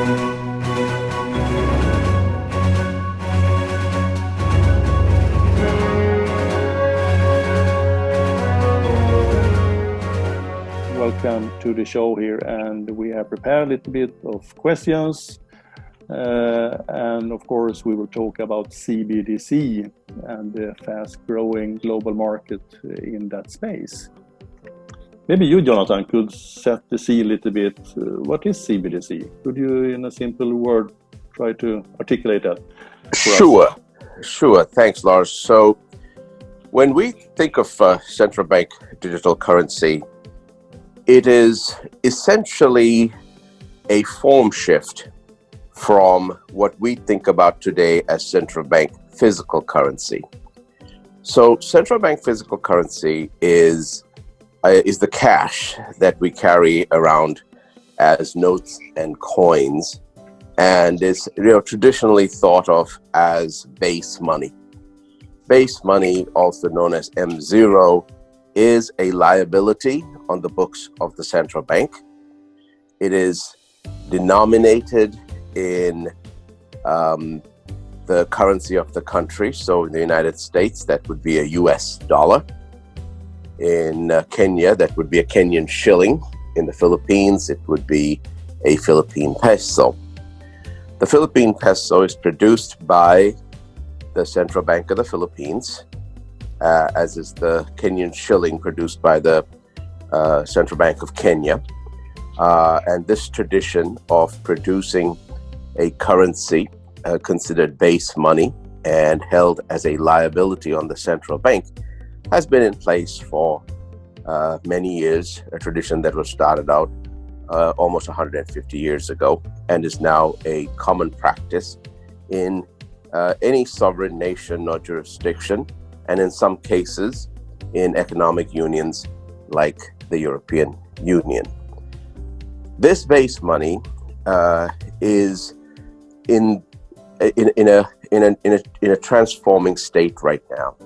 Welcome to the show here, and we have prepared a little bit of questions, and of course we will talk about CBDC and the fast-growing global market in that space. Maybe you, Jonathan, could set the scene a little bit. What is CBDC? Could you, in a simple word, try to articulate that? Sure. Thanks, Lars. So when we think of central bank digital currency, it is essentially a form shift from what we think about today as central bank physical currency. So central bank physical currency is the cash that we carry around as notes and coins, and is traditionally thought of as base money. Base money, also known as M0, is a liability on the books of the central bank. It is denominated in the currency of the country. So in the United States, that would be a US dollar. In Kenya, that would be a Kenyan shilling. In the Philippines, it would be a Philippine peso. The Philippine peso is produced by the Central Bank of the Philippines, as is the Kenyan shilling produced by the Central Bank of Kenya. And this tradition of producing a currency considered base money and held as a liability on the central bank has been in place for many years, a tradition that was started out almost 150 years ago and is now a common practice in any sovereign nation or jurisdiction, and in some cases in economic unions like the European Union. This base money is in a transforming state right now.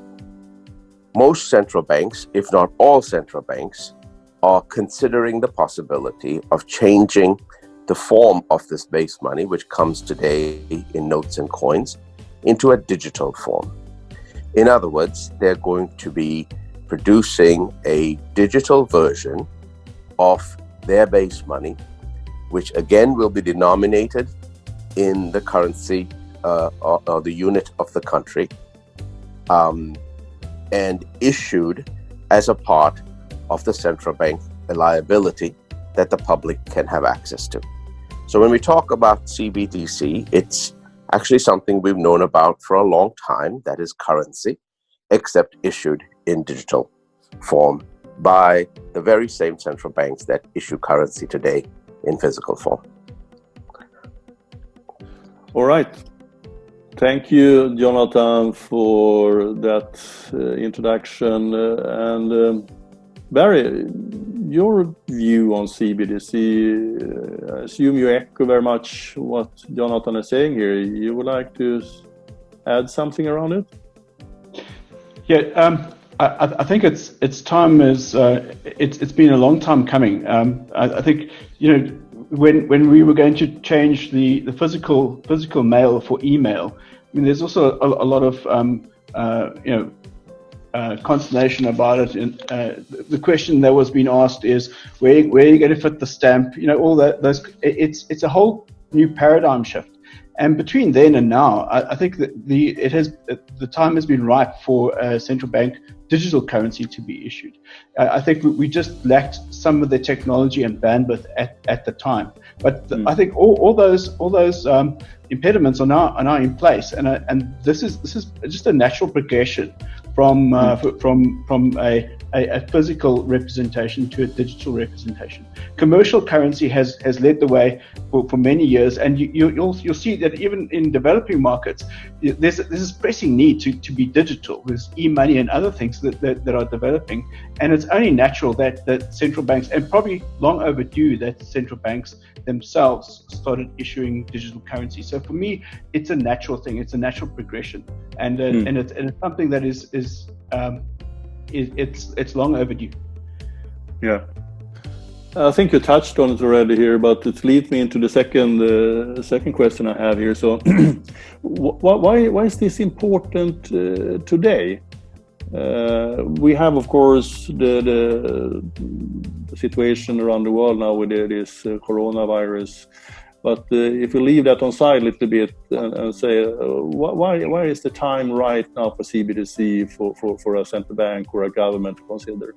Most central banks, if not all central banks, are considering the possibility of changing the form of this base money, which comes today in notes and coins, into a digital form. In other words, they're going to be producing a digital version of their base money, which again will be denominated in the currency or the unit of the country, and issued as a part of the central bank liability that the public can have access to. So when we talk about CBDC, it's actually something we've known about for a long time, that is currency, except issued in digital form by the very same central banks that issue currency today in physical form. All right. Thank you, Jonathan, for that introduction. And Barry, your view on CBDC, I assume you echo very much what Jonathan is saying here. You would like to add something around it? Yeah, I think its time is it's been a long time coming. I think when we were going to change the physical mail for email, I mean, there's also a lot of consternation about it. And the question that was being asked is where are you going to fit the stamp? All that. It's a whole new paradigm shift. And between then and now, I think that the time has been ripe for a central bank digital currency to be issued. I think we just lacked some of the technology and bandwidth at the time. But I think all those impediments are now in place, and this is just a natural progression from a physical representation to a digital representation. Commercial currency has led the way for many years, and you'll see that even in developing markets, there's this pressing need to be digital. There's e-money and other things that are developing, and it's only natural that central banks, and probably long overdue, that central banks themselves started issuing digital currency. So for me, it's a natural thing. It's a natural progression, and it's something that it's long overdue. Yeah. I think you touched on it already here, but it leads me into the second question I have here. So, why is this important today? We have, of course, the situation around the world now with this coronavirus. But if we leave that on side a little bit and say, why is the time right now for CBDC for a central bank or a government to consider?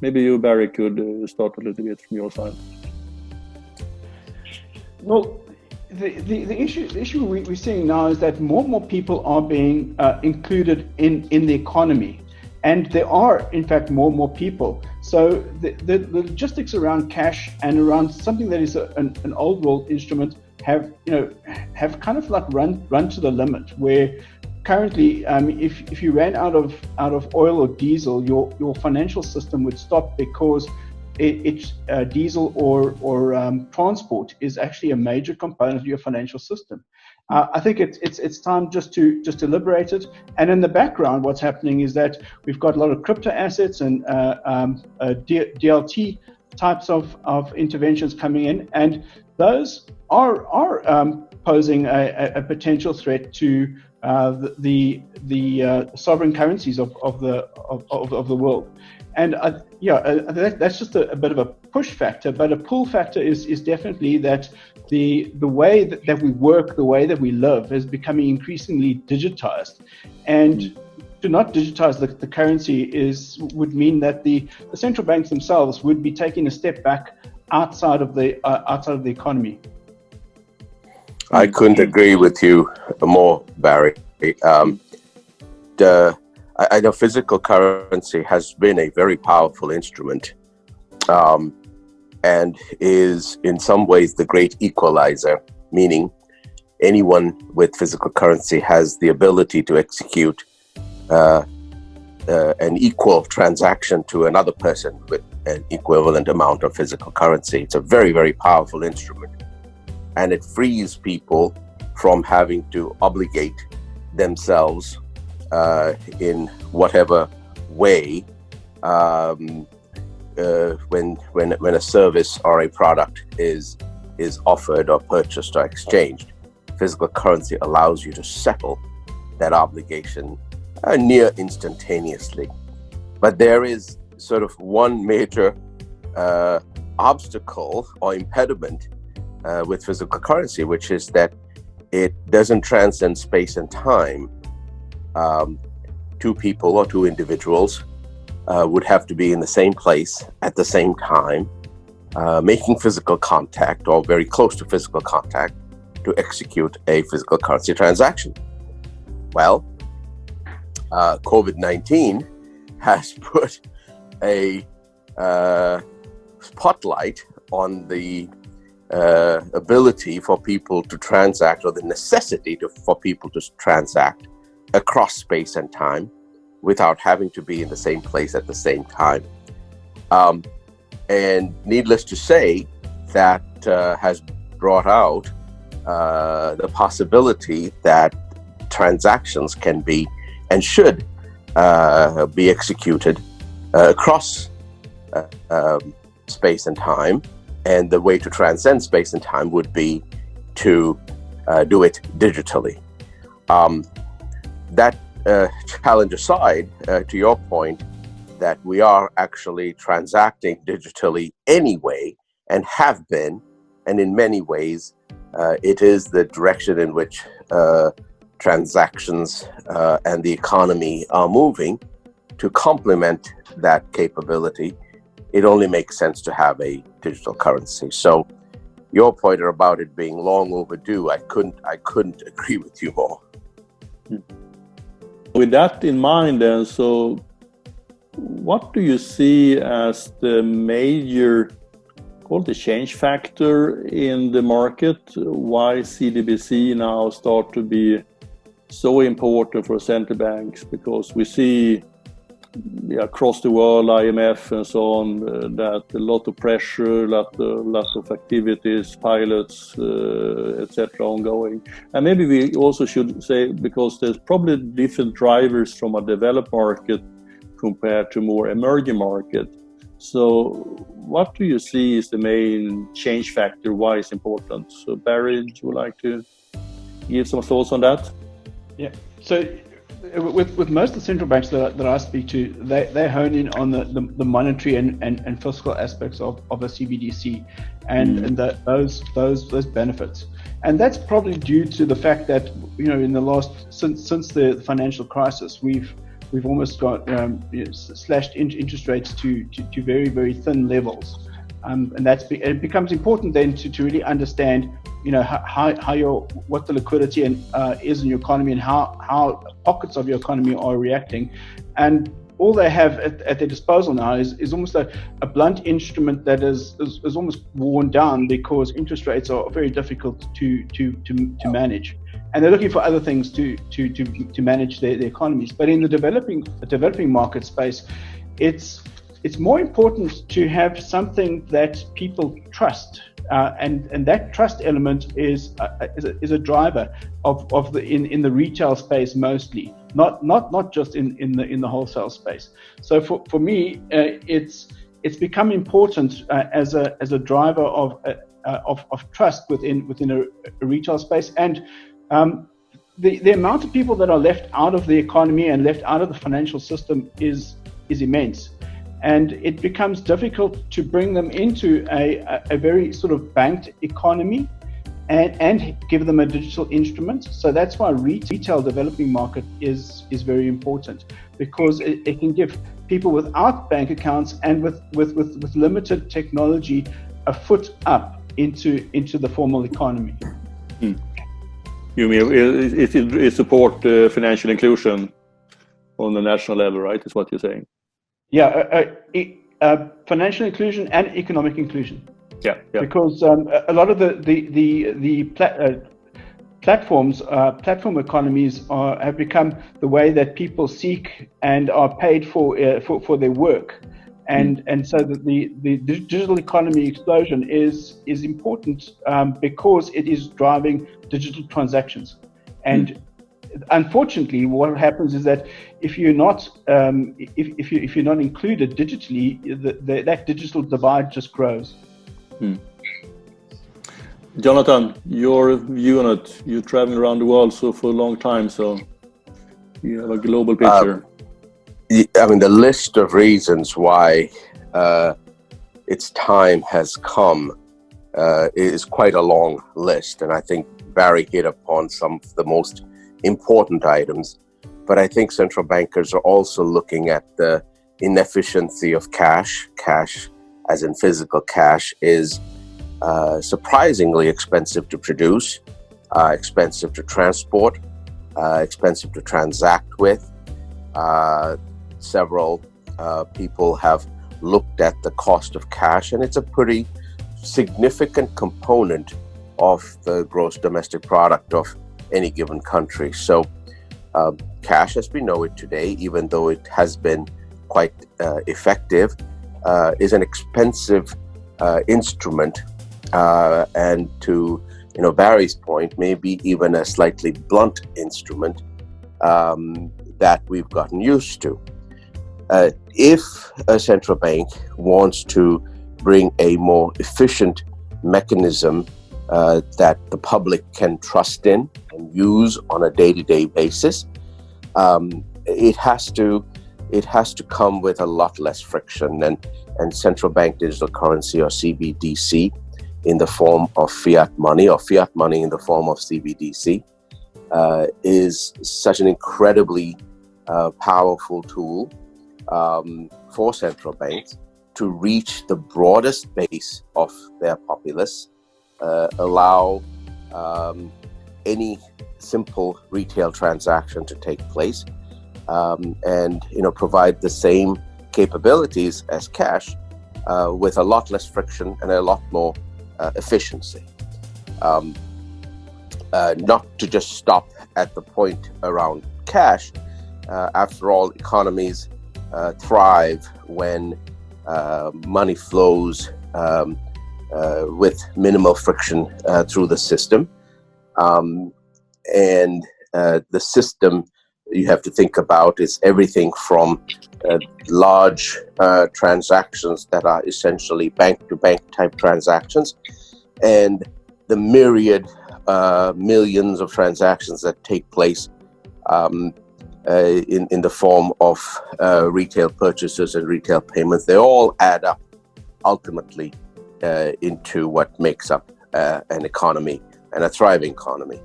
Maybe you, Barry, could start a little bit from your side. Well, the issue we're seeing now is that more and more people are being included in the economy. And there are, in fact, more and more people. So the logistics around cash and around something that is an old world instrument have kind of like run to the limit. Where currently, if you ran out of oil or diesel, your financial system would stop because it's diesel or transport is actually a major component of your financial system. I think it's time just to liberate it. And in the background, what's happening is that we've got a lot of crypto assets and DLT types of interventions coming in, and those are posing a potential threat to the sovereign currencies of the world. And that's just a bit of a push factor, but a pull factor is definitely that the way that we work, the way that we live is becoming increasingly digitized. And to not digitize the currency would mean that the central banks themselves would be taking a step back outside of the economy. I couldn't agree with you more, Barry. I know physical currency has been a very powerful instrument, and is in some ways the great equalizer, meaning anyone with physical currency has the ability to execute an equal transaction to another person with an equivalent amount of physical currency. It's a very, very powerful instrument, and it frees people from having to obligate themselves in whatever way when a service or a product is offered or purchased or exchanged. Physical currency allows you to settle that obligation near instantaneously. But there is sort of one major obstacle or impediment with physical currency, which is that it doesn't transcend space and time. Two people or two individuals would have to be in the same place at the same time, making physical contact or very close to physical contact to execute a physical currency transaction. Well, COVID-19 has put a spotlight on the ability for people to transact, or the necessity for people to transact across space and time without having to be in the same place at the same time. And needless to say, that has brought out the possibility that transactions can be and should be executed across space and time. And the way to transcend space and time would be to do it digitally. That challenge aside, to your point, that we are actually transacting digitally anyway, and have been, and in many ways, it is the direction in which transactions and the economy are moving. To complement that capability, it only makes sense to have a digital currency. So your point about it being long overdue, I couldn't agree with you more. With that in mind then, so what do you see as the major, called the change factor in the market? Why CBDC now start to be so important for central banks? Because we see across the world, IMF and so on, that a lot of pressure, a lot of activities, pilots, etc. ongoing. And maybe we also should say, because there's probably different drivers from a developed market compared to more emerging market. So what do you see is the main change factor? Why it's important? So Barry, would you like to give some thoughts on that? Yeah. So with most of the central banks that I speak to, they hone in on the monetary and fiscal aspects of a CBDC and those benefits. And that's probably due to the fact that, you know, in the last since the financial crisis, we've almost got slashed interest rates to very, very thin levels, and it becomes important then to really understand, you know, what the liquidity is in your economy and how pockets of your economy are reacting. And all they have at their disposal now is almost a blunt instrument that is almost worn down because interest rates are very difficult to manage. And they're looking for other things to manage their economies. But in the developing market space, it's more important to have something that people trust, and that trust element is a driver of in the retail space mostly, not just in the wholesale space. So for me, it's become important as a driver of trust within a retail space. And the amount of people that are left out of the economy and left out of the financial system is immense, and it becomes difficult to bring them into a very sort of banked economy and give them a digital instrument. So that's why retail developing market is very important, because it can give people without bank accounts and with limited technology a foot up into the formal economy. You mean it support financial inclusion on the national level, right? Is what you're saying? Yeah, financial inclusion and economic inclusion. Yeah. Because a lot of the platform economies have become the way that people seek and are paid for their work, and so the digital economy explosion is important because it is driving digital transactions. And unfortunately, what happens is that if you're not if you're not included digitally, that digital divide just grows. Jonathan, your view on it? You're traveling around the world for a long time, so you have a global picture. I mean, the list of reasons why its time has come is quite a long list, and I think Barry hit upon some of the most important items. But I think central bankers are also looking at the inefficiency of cash. Cash, as in physical cash, is surprisingly expensive to produce, expensive to transport, expensive to transact with. Several people have looked at the cost of cash, and it's a pretty significant component of the gross domestic product of any given country. So cash as we know it today, even though it has been quite effective, is an expensive instrument, and to Barry's point, maybe even a slightly blunt instrument that we've gotten used to. If a central bank wants to bring a more efficient mechanism that the public can trust in and use on a day-to-day basis, it has to come with a lot less friction, and central bank digital currency, or CBDC, in the form of fiat money, or fiat money in the form of CBDC, is such an incredibly powerful tool for central banks to reach the broadest base of their populace, allow any simple retail transaction to take place, and provide the same capabilities as cash, with a lot less friction and a lot more efficiency. Not to just stop at the point around cash. After all, economies thrive when money flows with minimal friction through the system. And the system you have to think about is everything from large transactions that are essentially bank-to-bank type transactions, and the myriad millions of transactions that take place in the form of retail purchases and retail payments. They all add up ultimately into what makes up an economy and a thriving economy.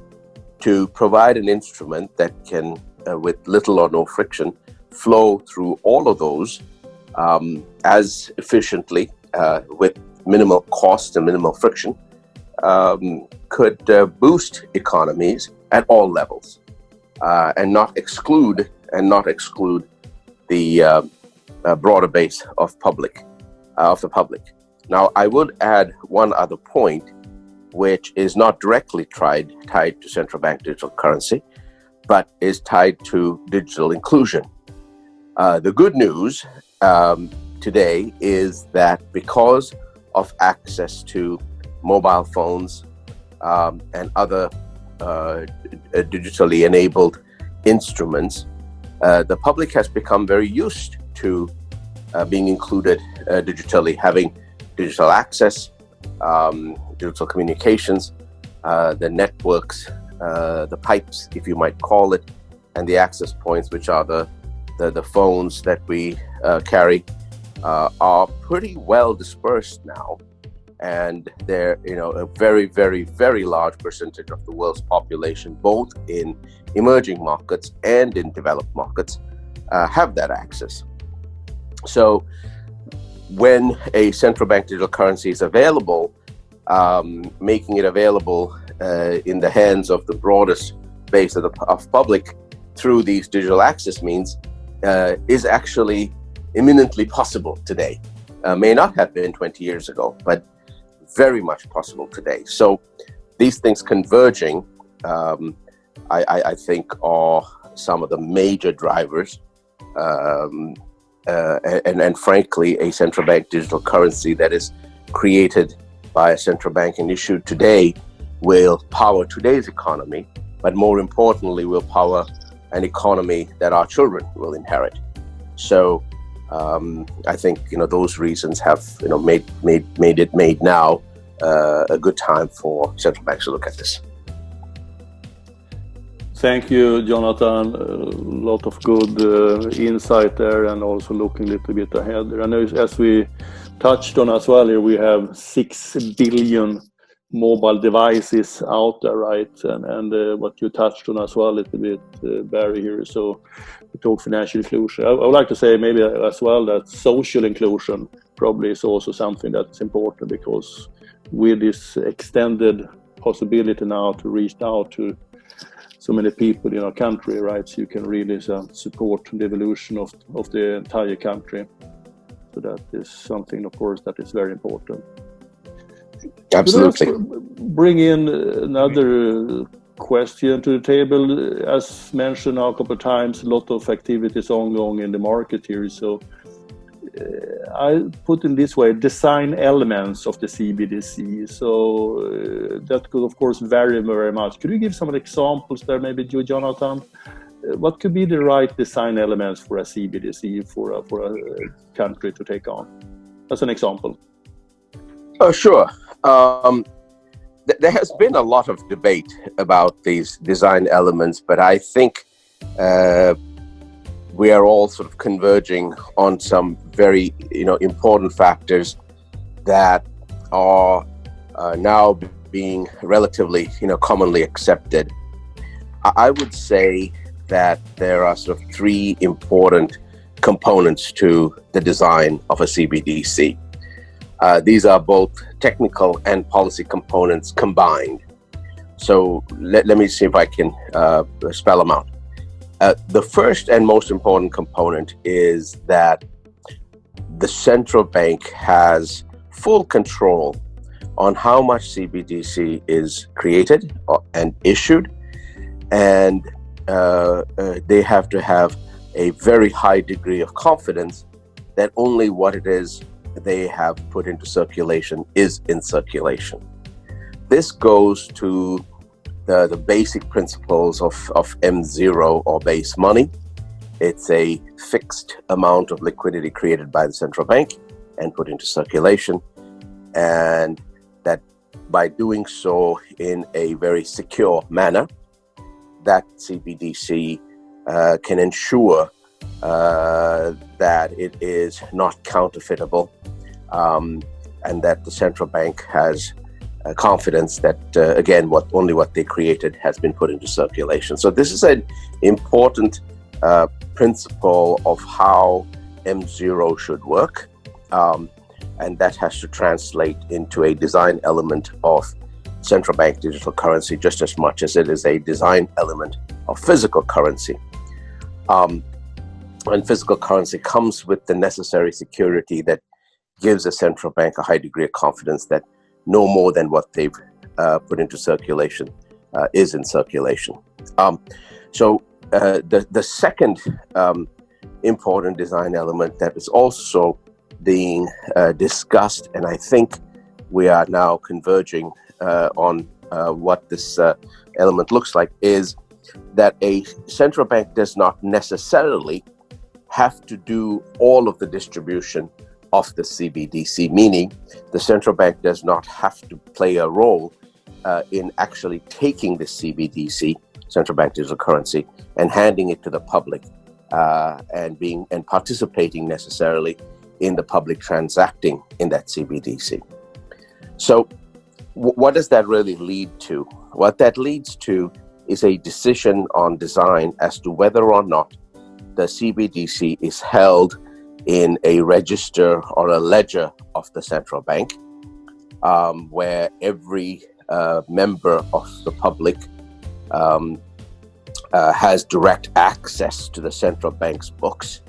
To provide an instrument that can, with little or no friction, flow through all of those as efficiently with minimal cost and minimal friction could boost economies at all levels and not exclude the broader base of the public. Now, I would add one other point, which is not directly tied to central bank digital currency, but is tied to digital inclusion. The good news today is that because of access to mobile phones and other digitally enabled instruments, the public has become very used to being included digitally, having digital access, digital communications, the networks, the pipes, if you might call it, and the access points, which are the phones that we carry, are pretty well dispersed now. And they're, a very, very, very large percentage of the world's population, both in emerging markets and in developed markets, have that access. So when a central bank digital currency is available, making it available in the hands of the broadest base of public through these digital access means is actually imminently possible today. May not have been 20 years ago, but very much possible today. So these things converging, I think, are some of the major drivers. And frankly, a central bank digital currency that is created by a central bank and issued today will power today's economy, but more importantly, will power an economy that our children will inherit. So I think those reasons have made now a good time for central banks to look at this. Thank you, Jonathan. A lot of good insight there, and also looking a little bit ahead. And as we touched on as well here, we have 6 billion mobile devices out there, right? And what you touched on as well a little bit, Barry, here. So we talk financial inclusion. I would like to say maybe as well that social inclusion probably is also something that's important, because with this extended possibility now to reach out to so many people in our country, right? So you can really support the evolution of the entire country. So that is something, of course, that is very important. Absolutely. So let's bring in another question to the table. As mentioned now a couple of times, a lot of activities ongoing in the market here. So I put in this way, design elements of the CBDC. So that could, of course, vary very much. Could you give some examples there, maybe you, Jonathan? What could be the right design elements for a CBDC for a country to take on? As an example. Oh, sure. There has been a lot of debate about these design elements, but I think we are all sort of converging on some very, important factors that are now being relatively, commonly accepted. I would say that there are sort of 3 important components to the design of a CBDC. These are both technical and policy components combined. So let me see if I can spell them out. The first and most important component is that the central bank has full control on how much CBDC is created and issued, and they have to have a very high degree of confidence that only what it is they have put into circulation is in circulation. This goes to the basic principles of M0 or base money, It's a fixed amount of liquidity created by the central bank and put into circulation, and that by doing so in a very secure manner, that CBDC can ensure that it is not counterfeitable, and that the central bank has confidence that, again, only what they created has been put into circulation. So this is an important principle of how M0 should work, and that has to translate into a design element of central bank digital currency just as much as it is a design element of physical currency. And physical currency comes with the necessary security that gives a central bank a high degree of confidence that no more than what they've put into circulation is in circulation. So the second important design element that is also being discussed, and I think we are now converging on what this element looks like, is that a central bank does not necessarily have to do all of the distribution of the CBDC, meaning the central bank does not have to play a role in actually taking the CBDC, central bank digital currency, and handing it to the public and participating necessarily in the public transacting in that CBDC. So what does that really lead to? What that leads to is a decision on design as to whether or not the CBDC is held in a register or a ledger of the central bank, where every member of the public has direct access to the central bank's books,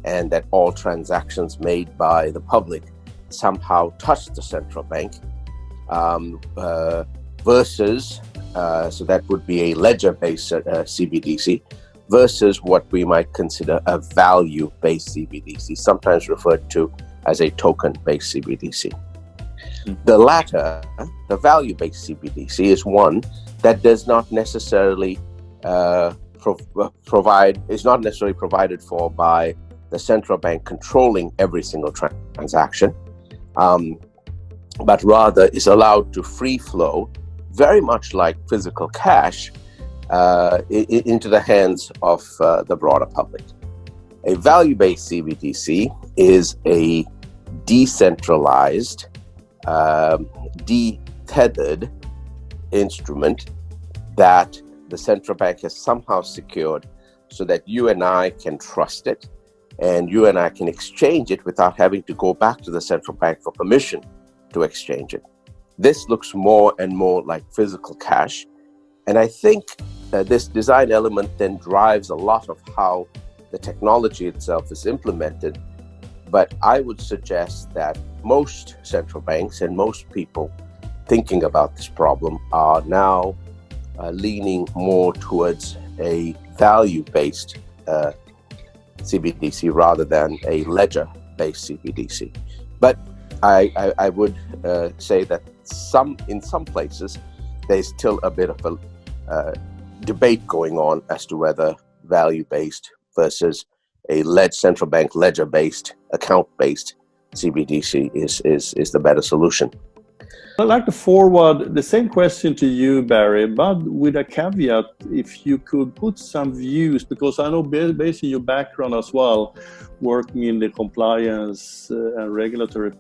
and that all transactions made by the public somehow touch the central bank, versus, so that would be a ledger-based CBDC, versus what we might consider a value-based CBDC, sometimes referred to as a token-based CBDC. The latter, the value-based CBDC, is one that does not necessarily is not necessarily provided for by the central bank controlling every single transaction, but rather is allowed to free flow, very much like physical cash, into the hands of the broader public. A value-based CBDC is a decentralized, de-tethered instrument that the central bank has somehow secured so that you and I can trust it, and you and I can exchange it without having to go back to the central bank for permission to exchange it. This looks more and more like physical cash, and I think this design element then drives a lot of how the technology itself is implemented. But I would suggest that most central banks and most people thinking about this problem are now leaning more towards a value-based CBDC rather than a ledger-based CBDC. But I would say that in some places there's still a bit of a debate going on as to whether value-based versus a central bank ledger-based, account-based CBDC is the better solution. I'd like to forward the same question to you, Barry, but with a caveat, if you could put some views, because I know based on your background as well, working in the compliance and regulatory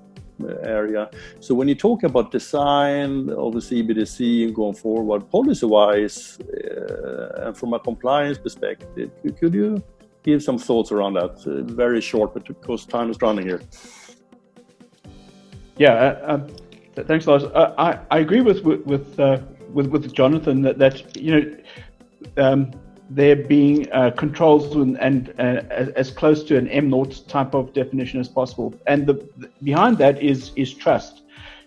area. So when you talk about design of a CBDC and going forward, policy-wise, and from a compliance perspective, could you give some thoughts around that? Very short, but because time is running here. Yeah, thanks, Lars. I agree with Jonathan that there being controls and as close to an M0 type of definition as possible, and behind that is trust.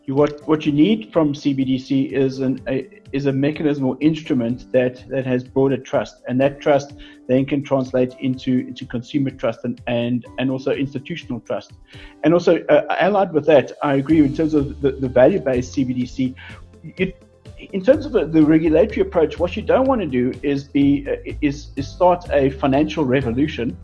What you need from CBDC is a mechanism or instrument that has broader trust, and that trust then can translate into consumer trust and also institutional trust. And also allied with that, I agree in terms of the value-based CBDC. in terms of the regulatory approach, what you don't want to do is start a financial revolution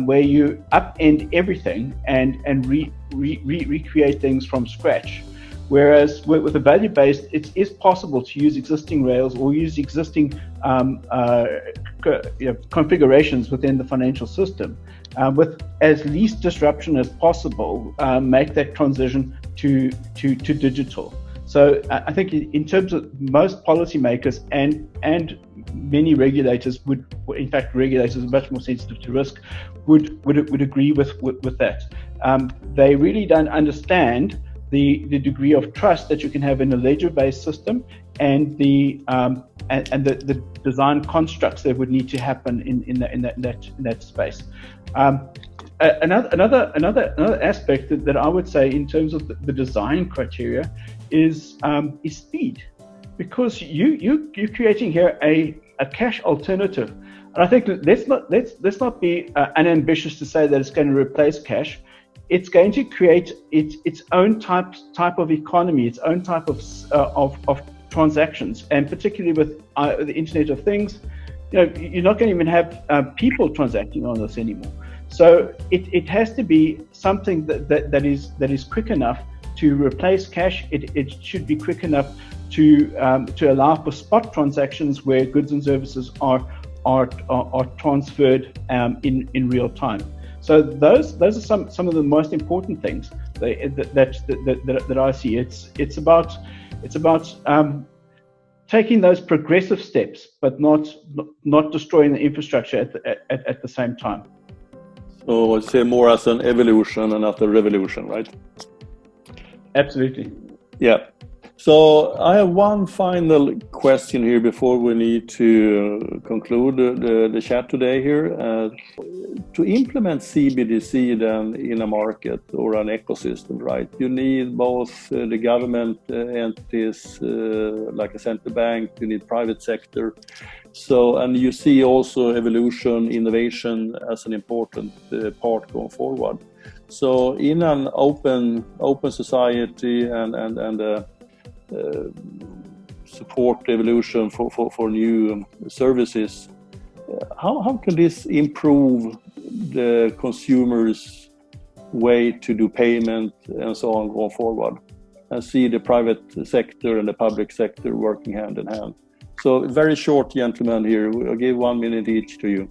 where you upend everything and recreate things from scratch. Whereas with a value-based, it is possible to use existing rails or use existing configurations within the financial system with as least disruption as possible, make that transition to digital. So I think in terms of most policymakers and many regulators would, in fact, regulators are much more sensitive to risk, would agree with that. They really don't understand the degree of trust that you can have in a ledger-based system and the design constructs that would need to happen in that space. Another aspect that I would say in terms of the design criteria is speed, because you're creating here a cash alternative, and I think let's not be unambitious to say that it's going to replace cash. It's going to create its own type of economy, its own type of transactions, and particularly with the Internet of Things, you're not going to even have people transacting on this anymore. So it has to be something that is quick enough to replace cash. It should be quick enough to allow for spot transactions where goods and services are transferred in real time. So those are some of the most important things that I see. It's about taking those progressive steps, but not destroying the infrastructure at the same time. So I'd say more as an evolution and not a revolution, right? Absolutely. Yeah. So I have one final question here before we need to conclude the chat today here. To implement CBDC then in a market or an ecosystem, right? You need both the government entities like a central bank, you need private sector. So, and you see also evolution, innovation as an important part going forward. So in an open society and support evolution for new services, how can this improve the consumer's way to do payment and so on going forward, and see the private sector and the public sector working hand in hand? So very short, gentlemen, here. I'll give 1 minute each to you.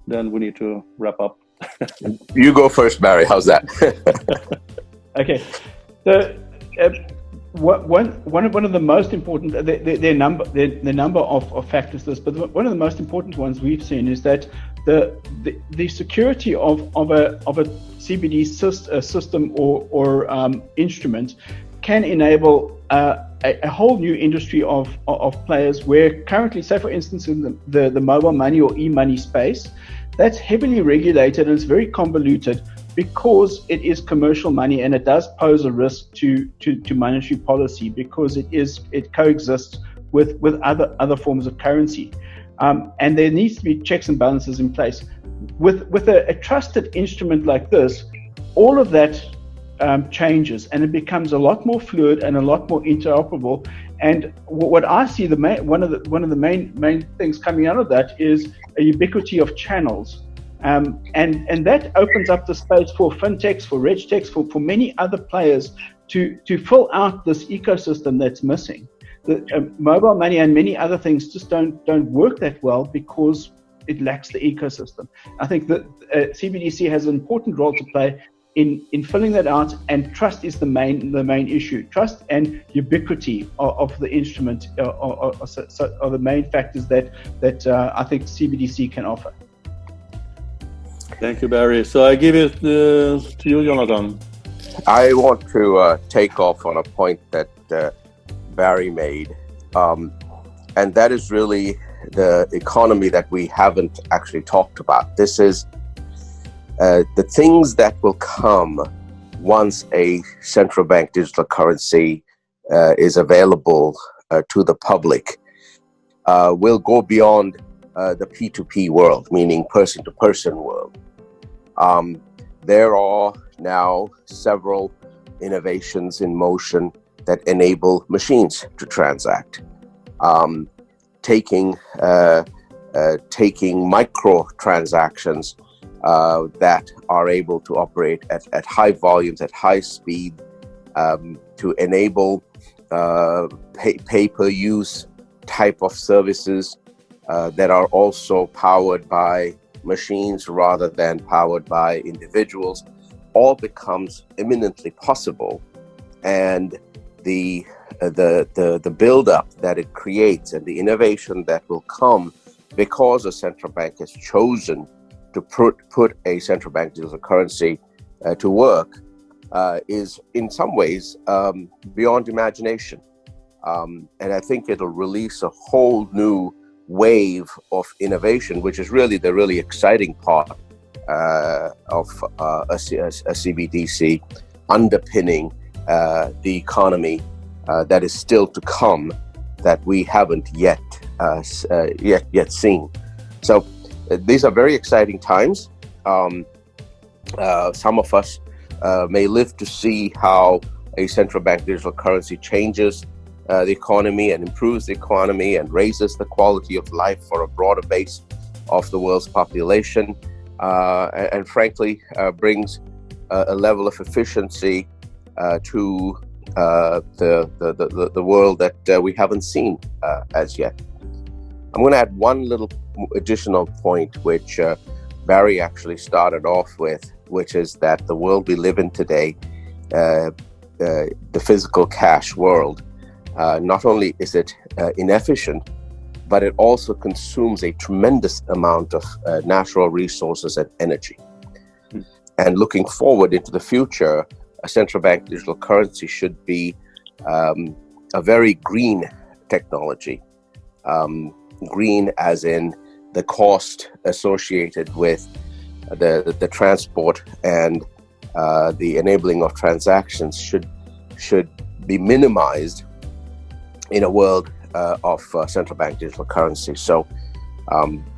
Then we need to wrap up. You go first, Barry. How's that? Okay. So one of the most important, there are number of factors to this, but one of the most important ones we've seen is that the security of a CBD system or instrument can enable a whole new industry of players, where currently, say for instance in the mobile money or e-money space, that's heavily regulated and it's very convoluted because it is commercial money, and it does pose a risk to monetary policy because it coexists with other forms of currency, and there needs to be checks and balances in place. With a trusted instrument like this, all of that changes, and it becomes a lot more fluid and a lot more interoperable. And what I see, one of the main things coming out of that is a ubiquity of channels, and that opens up the space for fintechs, for regtechs, for many other players to fill out this ecosystem that's missing. The mobile money and many other things just don't work that well because it lacks the ecosystem. I think that CBDC has an important role to play in filling that out, and trust is the main issue. Trust and ubiquity of the instrument are the main factors that I think CBDC can offer. Thank you, Barry. So I give it to you, Jonathan. I want to take off on a point that Barry made, and that is really the economy that we haven't actually talked about. This is the things that will come once a central bank digital currency is available to the public, will go beyond the P2P world, meaning person-to-person world. There are now several innovations in motion that enable machines to transact. taking micro transactions that are able to operate at high volumes, at high speed, to enable pay-per-use type of services that are also powered by machines rather than powered by individuals, all becomes imminently possible. And the build-up that it creates and the innovation that will come because a central bank has chosen to put a central bank digital currency to work is in some ways beyond imagination. And I think it'll release a whole new wave of innovation, which is really the really exciting part of a CBDC underpinning the economy that is still to come, that we haven't yet seen. So these are very exciting times. Some of us may live to see how a central bank digital currency changes the economy and improves the economy and raises the quality of life for a broader base of the world's population, and frankly brings a level of efficiency to the world that we haven't seen as yet. I'm going to add one little additional point, which Barry actually started off with, which is that the world we live in today, the physical cash world, not only is it inefficient, but it also consumes a tremendous amount of natural resources and energy. And looking forward into the future, a central bank digital currency should be a very green technology. Green as in the cost associated with the transport and the enabling of transactions should be minimized in a world of central bank digital currency. So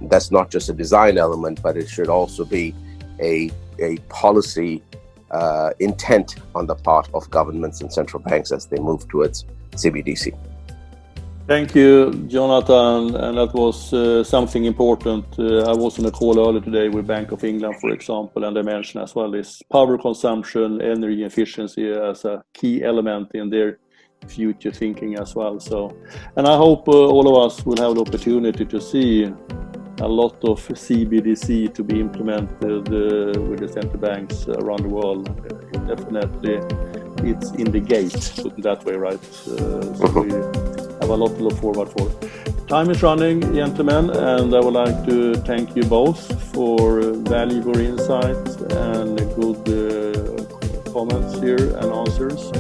that's not just a design element, but it should also be a policy intent on the part of governments and central banks as they move towards CBDC. Thank you, Jonathan. And that was something important. I was on a call earlier today with Bank of England, for example, and they mentioned as well this power consumption, energy efficiency as a key element in their future thinking as well. So, and I hope all of us will have the opportunity to see a lot of CBDC to be implemented with the central banks around the world. Definitely, it's in the gate, put it that way, right? So we have a lot to look forward for. Time is running, gentlemen, and I would like to thank you both for valuable insights and good comments here and answers.